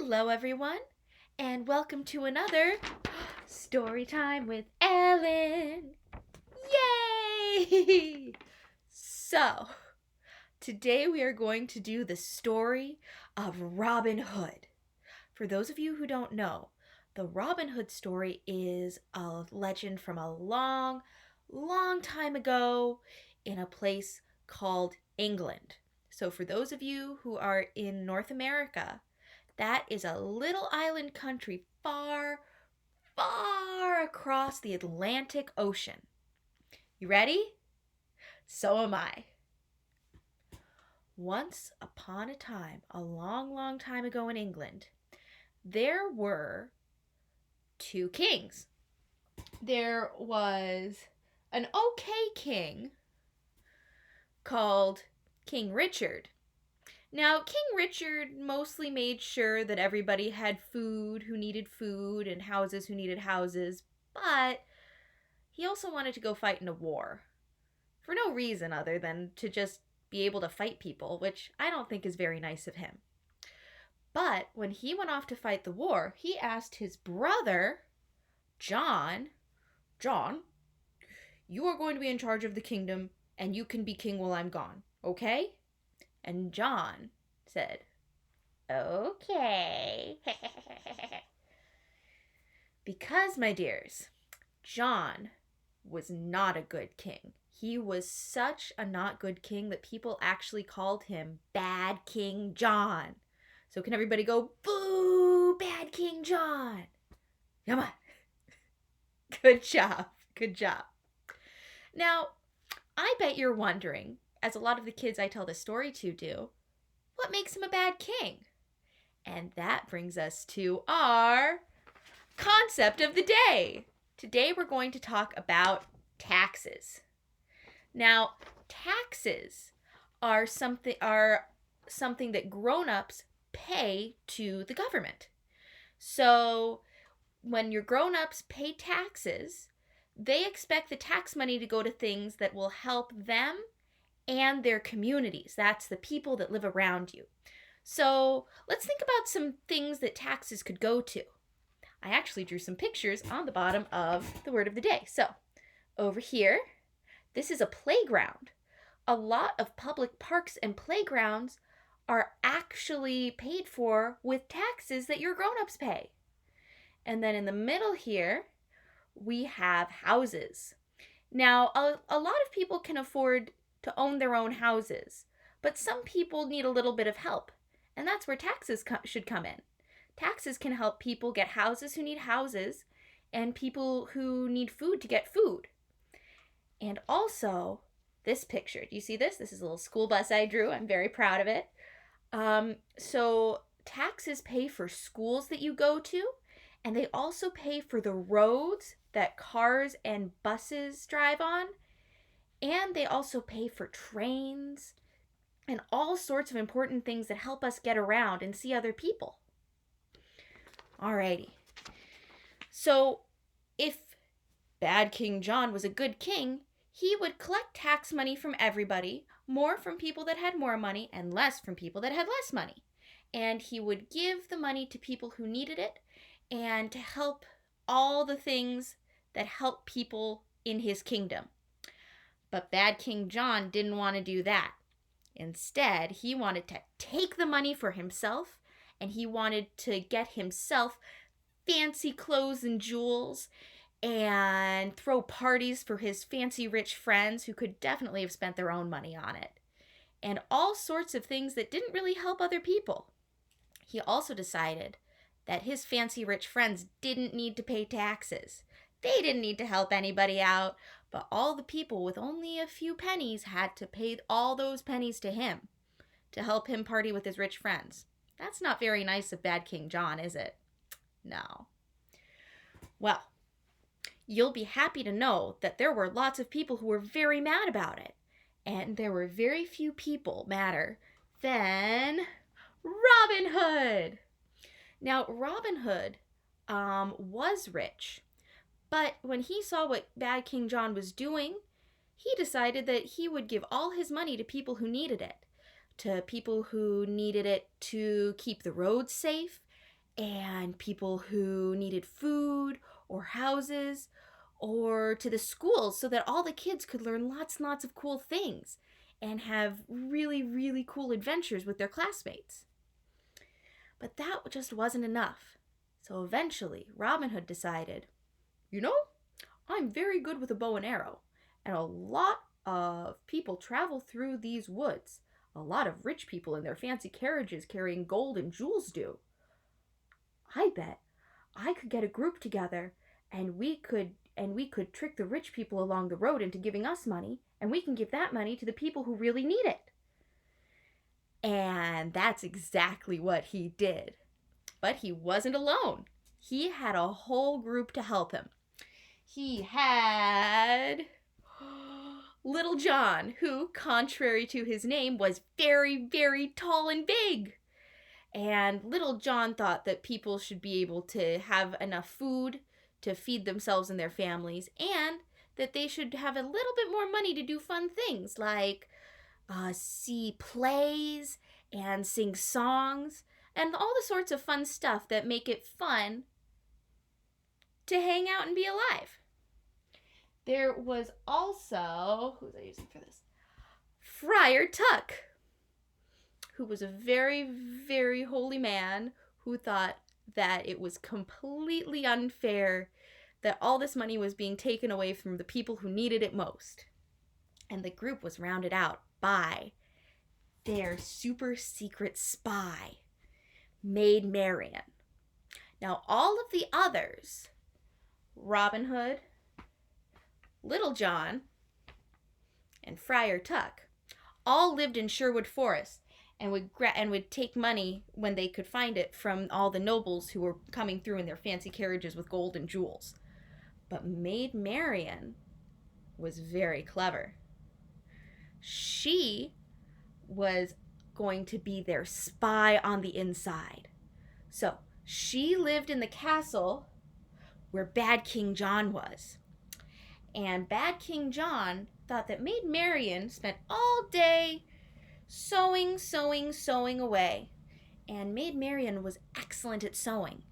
Hello, everyone, and welcome to another story time with Ellen. Yay! So, today we are going to do the story of Robin Hood. For those of you who don't know, the Robin Hood story is a legend from a long, long time ago in a place called England. So, for those of you who are in North America, that is a little island country far, far across the Atlantic Ocean. You ready? So am I. Once upon a time, a long, long time ago in England, there were two kings. There was an okay king called King Richard. Now, King Richard mostly made sure that everybody had food who needed food and houses who needed houses, but he also wanted to go fight in a war for no reason other than to just be able to fight people, which I don't think is very nice of him. But when he went off to fight the war, he asked his brother, John, you are going to be in charge of the kingdom and you can be king while I'm gone, okay? And John said, okay. Because, my dears, John was not a good king. He was such a not good king that people actually called him Bad King John. So can everybody go, boo, Bad King John? Come on. Good job. Good job. Now, I bet you're wondering, as a lot of the kids I tell this story to do, what makes him a bad king? And that brings us to our concept of the day. Today we're going to talk about taxes. Now, taxes are something that grown-ups pay to the government. So when your grown-ups pay taxes, they expect the tax money to go to things that will help them and their communities. That's the people that live around you. So let's think about some things that taxes could go to. I actually drew some pictures on the bottom of the word of the day. So over here, this is a playground. A lot of public parks and playgrounds are actually paid for with taxes that your grown-ups pay. And then in the middle here, we have houses. Now, a lot of people can afford to own their own houses, but some people need a little bit of help, and that's where taxes should come in. Taxes can help people get houses who need houses, and people who need food to get food. And also, this picture, do you see this? This is a little school bus I drew. I'm very proud of it. So taxes pay for schools that you go to, and they also pay for the roads that cars and buses drive on. And they also pay for trains and all sorts of important things that help us get around and see other people. Alrighty. So if Bad King John was a good king, he would collect tax money from everybody, more from people that had more money and less from people that had less money. And he would give the money to people who needed it and to help all the things that help people in his kingdom. But Bad King John didn't want to do that. Instead, he wanted to take the money for himself, and he wanted to get himself fancy clothes and jewels and throw parties for his fancy rich friends who could definitely have spent their own money on it. And all sorts of things that didn't really help other people. He also decided that his fancy rich friends didn't need to pay taxes. They didn't need to help anybody out, but all the people with only a few pennies had to pay all those pennies to him to help him party with his rich friends. That's not very nice of Bad King John, is it? No. Well, you'll be happy to know that there were lots of people who were very mad about it. And there were very few people madder than Robin Hood. Now, Robin Hood was rich. But when he saw what Bad King John was doing, he decided that he would give all his money to people who needed it. To people who needed it to keep the roads safe and people who needed food or houses, or to the schools so that all the kids could learn lots and lots of cool things and have really, really cool adventures with their classmates. But that just wasn't enough. So eventually, Robin Hood decided, I'm very good with a bow and arrow, and a lot of people travel through these woods. A lot of rich people in their fancy carriages carrying gold and jewels do. I bet I could get a group together, and we could trick the rich people along the road into giving us money, and we can give that money to the people who really need it. And that's exactly what he did. But he wasn't alone. He had a whole group to help him. He had Little John, who, contrary to his name, was very, very tall and big. And Little John thought that people should be able to have enough food to feed themselves and their families, and that they should have a little bit more money to do fun things like see plays and sing songs and all the sorts of fun stuff that make it fun to hang out and be alive. There was also, who was I using for this? Friar Tuck, who was a very, very holy man who thought that it was completely unfair that all this money was being taken away from the people who needed it most. And the group was rounded out by their super secret spy, Maid Marian. Now, all of the others, Robin Hood, Little John, and Friar Tuck, all lived in Sherwood Forest and would take money when they could find it from all the nobles who were coming through in their fancy carriages with gold and jewels. But Maid Marian was very clever. She was going to be their spy on the inside. So she lived in the castle where Bad King John was. And Bad King John thought that Maid Marian spent all day sewing away. And Maid Marian was excellent at sewing.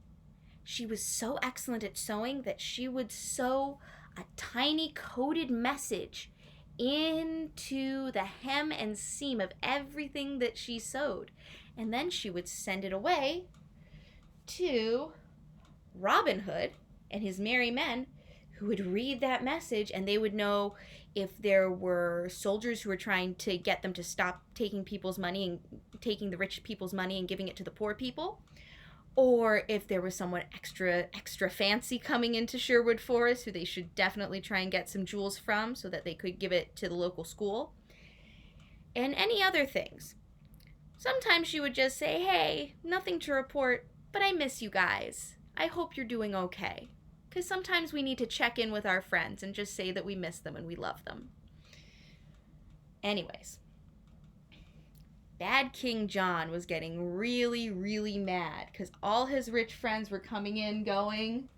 She was so excellent at sewing that she would sew a tiny coded message into the hem and seam of everything that she sewed. And then she would send it away to Robin Hood and his merry men, who would read that message, and they would know if there were soldiers who were trying to get them to stop taking people's money and taking the rich people's money and giving it to the poor people, or if there was someone extra fancy coming into Sherwood Forest who they should definitely try and get some jewels from so that they could give it to the local school, and any other things. Sometimes she would just say, "Hey, nothing to report, but I miss you guys. I hope you're doing okay." Because sometimes we need to check in with our friends and just say that we miss them and we love them. Anyways, Bad King John was getting really, really mad because all his rich friends were coming in going,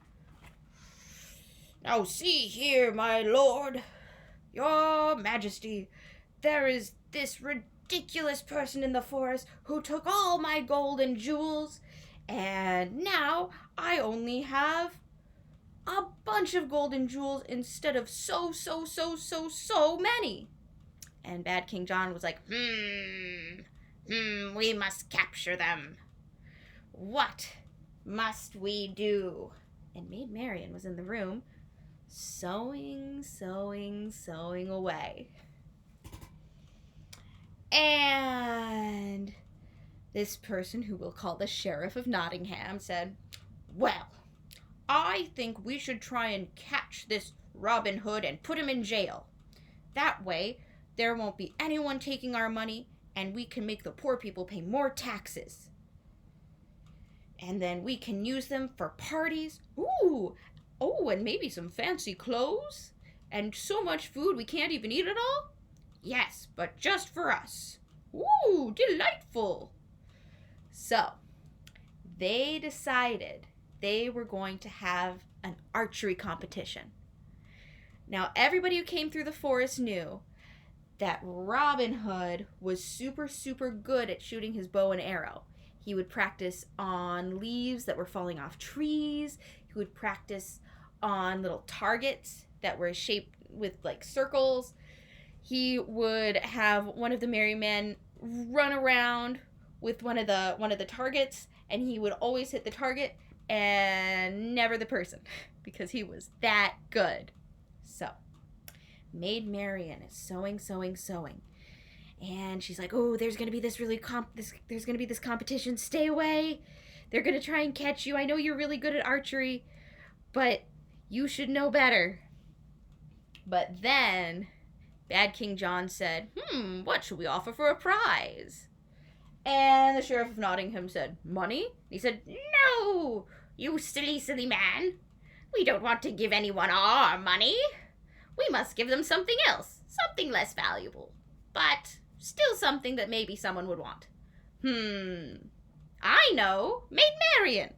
"Now see here, my lord, your majesty, there is this ridiculous person in the forest who took all my gold and jewels, and now I only have a bunch of gold and jewels instead of so many." And Bad King John was like, we must capture them. What must we do? And Maid Marian was in the room, sewing away. And this person, who we'll call the Sheriff of Nottingham, said, "Well, I think we should try and catch this Robin Hood and put him in jail. That way, there won't be anyone taking our money, and we can make the poor people pay more taxes. And then we can use them for parties. And maybe some fancy clothes. And so much food we can't even eat it all? Yes, but just for us. Ooh, delightful." So, they decided they were going to have an archery competition. Now, everybody who came through the forest knew that Robin Hood was super good at shooting his bow and arrow. He would practice on leaves that were falling off trees. He would practice on little targets that were shaped with like circles. He would have one of the merry men run around with one of the targets, and he would always hit the target and never the person because he was that good. So, Maid Marian is sewing. And she's like, "Oh, there's going to be this there's going to be this competition. Stay away. They're going to try and catch you. I know you're really good at archery, but you should know better." But then Bad King John said, "What should we offer for a prize?" And the Sheriff of Nottingham said, "Money?" He said, "No, you silly man. We don't want to give anyone our money. We must give them something else, something less valuable, but still something that maybe someone would want." I know, Maid Marian.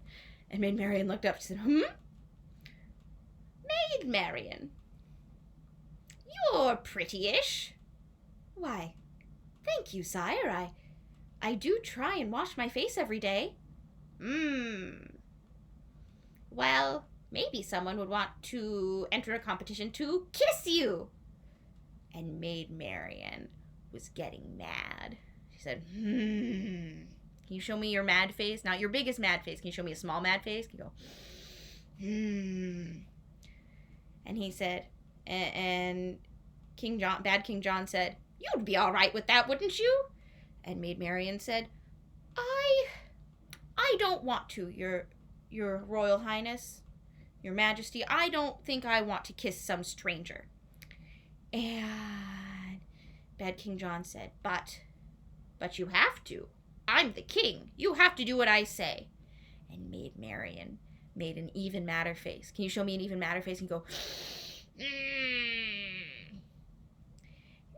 And Maid Marian looked up. She said, Maid Marian, you're pretty-ish. Why, thank you, sire. I do try and wash my face every day. Well, maybe someone would want to enter a competition to kiss you. And Maid Marian was getting mad. She said, Can you show me your mad face? Not your biggest mad face. Can you show me a small mad face? Can you go, And he said, and Bad King John said, "You'd be all right with that, wouldn't you?" And Maid Marian said, I don't want to, your Royal Highness, Your Majesty. I don't think I want to kiss some stranger. And Bad King John said, But you have to. I'm the king. You have to do what I say. And Maid Marian made an even madder face. Can you show me an even madder face? And go,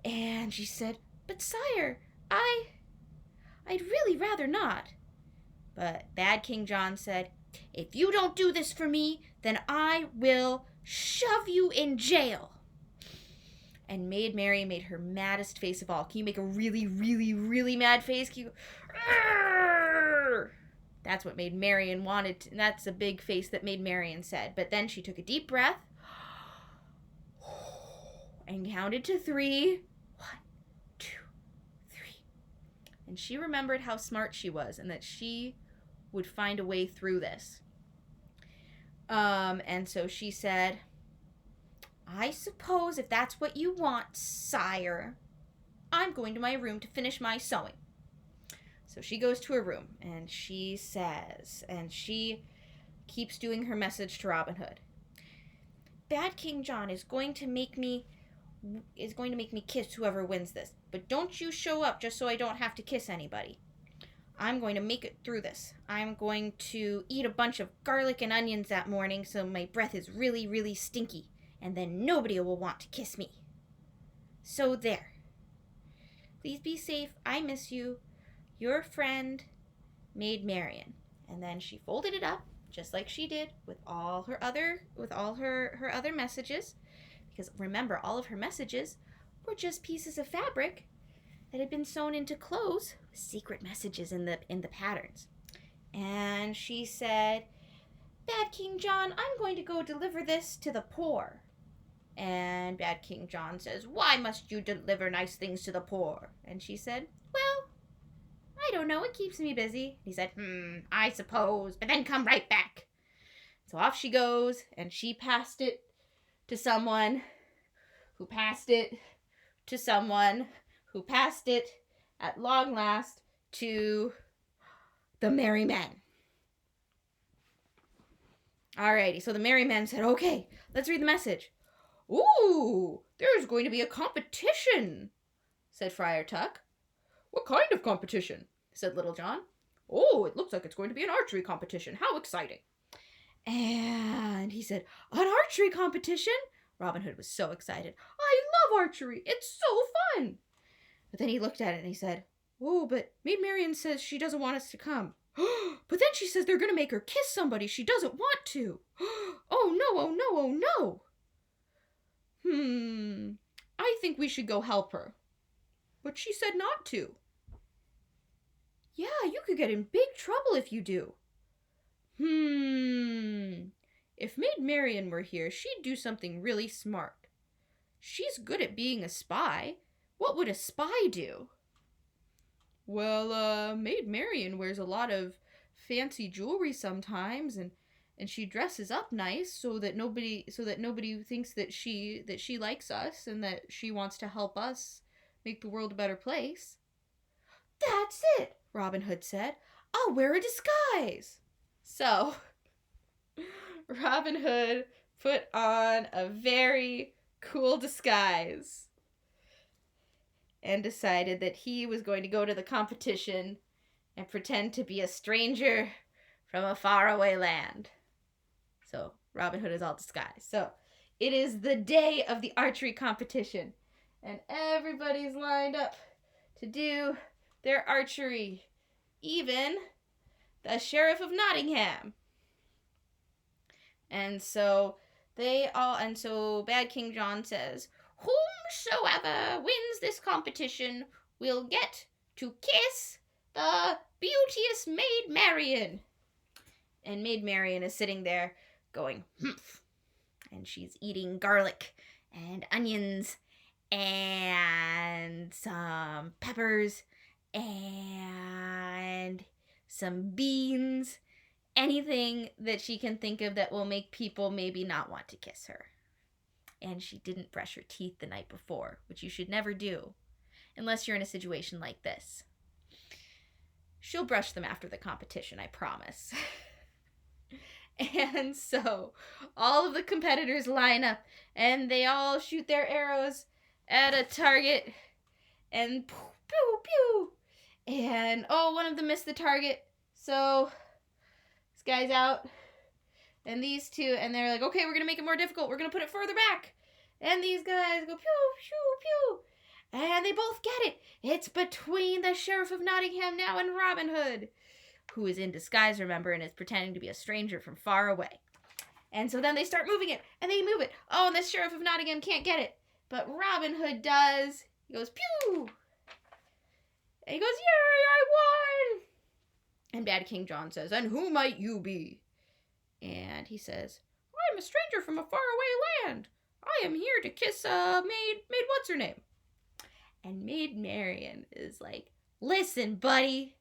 And she said, "But sire, I'd really rather not." But Bad King John said, "If you don't do this for me, then I will shove you in jail." And Maid Marian made her maddest face of all. Can you make a really, really, really mad face? Can you go, Arrgh! That's what Maid Marian wanted. And that's a big face that Maid Marian said. But then she took a deep breath and counted to 3. 1, 2, 3. And she remembered how smart she was and that she would find a way through this. And so she said, "I suppose if that's what you want, sire, I'm going to my room to finish my sewing." So she goes to her room and she says, and she keeps doing her message to Robin Hood. "Bad King John is going to make me kiss whoever wins this. But don't you show up just so I don't have to kiss anybody. I'm going to make it through this. I'm going to eat a bunch of garlic and onions that morning so my breath is really, really stinky. And then nobody will want to kiss me. So there. Please be safe. I miss you. Your friend, Maid Marian." And then she folded it up just like she did with all her other messages. Because remember, all of her messages were just pieces of fabric that had been sewn into clothes with secret messages in the patterns. And she said, "Bad King John, I'm going to go deliver this to the poor." And Bad King John says, "Why must you deliver nice things to the poor?" And she said, "Well, I don't know. It keeps me busy." He said, "I suppose, but then come right back." So off she goes, and she passed it to someone who passed it to someone who passed it at long last to the merry men. Alrighty, so the merry men said, "Okay, let's read the message." "Ooh, there's going to be a competition," said Friar Tuck. "What kind of competition?" said Little John. "Oh, it looks like it's going to be an archery competition. How exciting." And he said, "An archery competition?" Robin Hood was so excited. "I love archery. It's so fun." But then he looked at it and he said, "Oh, but Maid Marian says she doesn't want us to come." "But then she says they're going to make her kiss somebody she doesn't want to." "Oh no, oh no, oh no." I think we should go help her." "But she said not to." Yeah, you could get in big trouble if you do. If Maid Marian were here, she'd do something really smart. She's good at being a spy. What would a spy do? Well, Maid Marian wears a lot of fancy jewelry sometimes, and she dresses up nice so that nobody thinks that she likes us and that she wants to help us make the world a better place. That's it, Robin Hood said. I'll wear a disguise. So, Robin Hood put on a very cool disguise and decided that he was going to go to the competition and pretend to be a stranger from a faraway land. So, Robin Hood is all disguised. So, it is the day of the archery competition, and everybody's lined up to do their archery. Even the Sheriff of Nottingham. And so Bad King John says, whomsoever wins this competition will get to kiss the beauteous Maid Marian. And Maid Marian is sitting there going, humph. And she's eating garlic and onions and some peppers and some beans, anything that she can think of that will make people maybe not want to kiss her. And she didn't brush her teeth the night before, which you should never do unless you're in a situation like this. She'll brush them after the competition, I promise. And so all of the competitors line up and they all shoot their arrows at a target and pew, pew, pew. And, one of them missed the target. So this guy's out. And these two, and they're like, okay, we're going to make it more difficult. We're going to put it further back. And these guys go pew, pew, pew. And they both get it. It's between the Sheriff of Nottingham now and Robin Hood, who is in disguise, remember, and is pretending to be a stranger from far away. And so then they start moving it, and they move it. Oh, and the Sheriff of Nottingham can't get it. But Robin Hood does. He goes, pew! And he goes, yay, I won! And Bad King John says, and who might you be? And he says, I'm a stranger from a faraway land. I am here to kiss Maid what's-her-name. And Maid Marian is like, listen, buddy,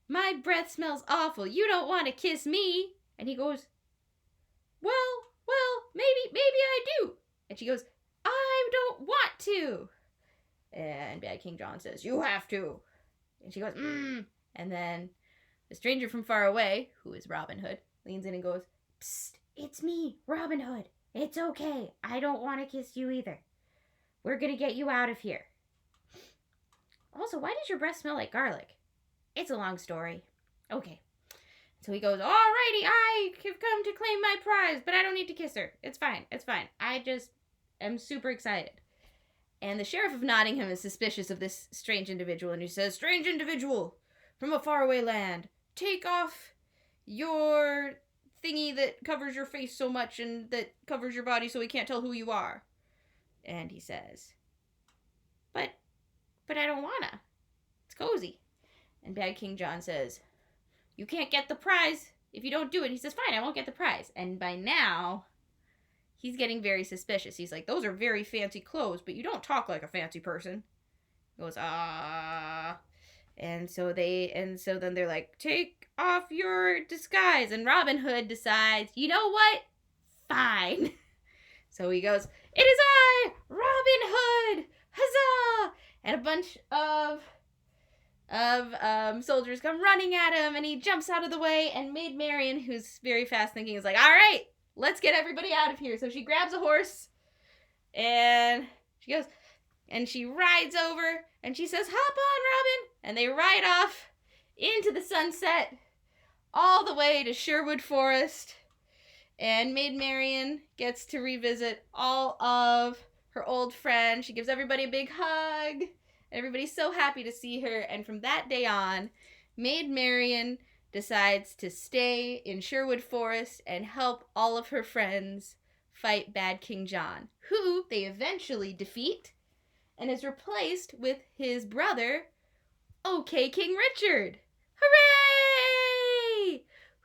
my breath smells awful. You don't want to kiss me. And he goes, well, maybe I do. And she goes, I don't want to. And Bad King John says, you have to. And she goes, And then the stranger from far away, who is Robin Hood, leans in and goes, psst, it's me, Robin Hood. It's okay. I don't want to kiss you either. We're going to get you out of here. Also, why does your breath smell like garlic? It's a long story. Okay. So he goes, alrighty, I have come to claim my prize, but I don't need to kiss her. It's fine. I just am super excited. And the Sheriff of Nottingham is suspicious of this strange individual, and he says, strange individual from a faraway land, take off your thingy that covers your face so much and that covers your body so we can't tell who you are. And he says, but I don't wanna. It's cozy. And Bad King John says, you can't get the prize if you don't do it. He says, fine, I won't get the prize. And by now, he's getting very suspicious. He's like, those are very fancy clothes, but you don't talk like a fancy person. He goes, And so then they're like, take off your disguise. And Robin Hood decides, you know what? Fine. So he goes, it is I, Robin Hood! Huzzah! And a bunch of soldiers come running at him, and he jumps out of the way, and Maid Marian, who's very fast thinking, is like, all right, let's get everybody out of here. So she grabs a horse, and she goes, and she rides over, and she says, hop on, Robin! And they ride off into the sunset, all the way to Sherwood Forest, and Maid Marian gets to revisit all of her old friends. She gives everybody a big hug. Everybody's so happy to see her, and from that day on, Maid Marian decides to stay in Sherwood Forest and help all of her friends fight Bad King John, who they eventually defeat and is replaced with his brother, OK King Richard.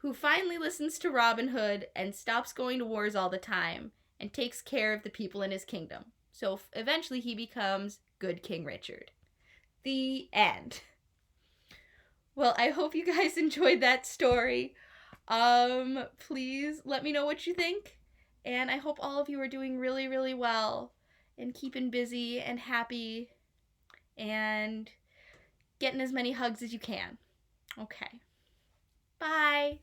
who finally listens to Robin Hood and stops going to wars all the time and takes care of the people in his kingdom. So eventually he becomes good King Richard. The end. Well, I hope you guys enjoyed that story. Please let me know what you think. And I hope all of you are doing really, really well and keeping busy and happy and getting as many hugs as you can. Okay. Bye.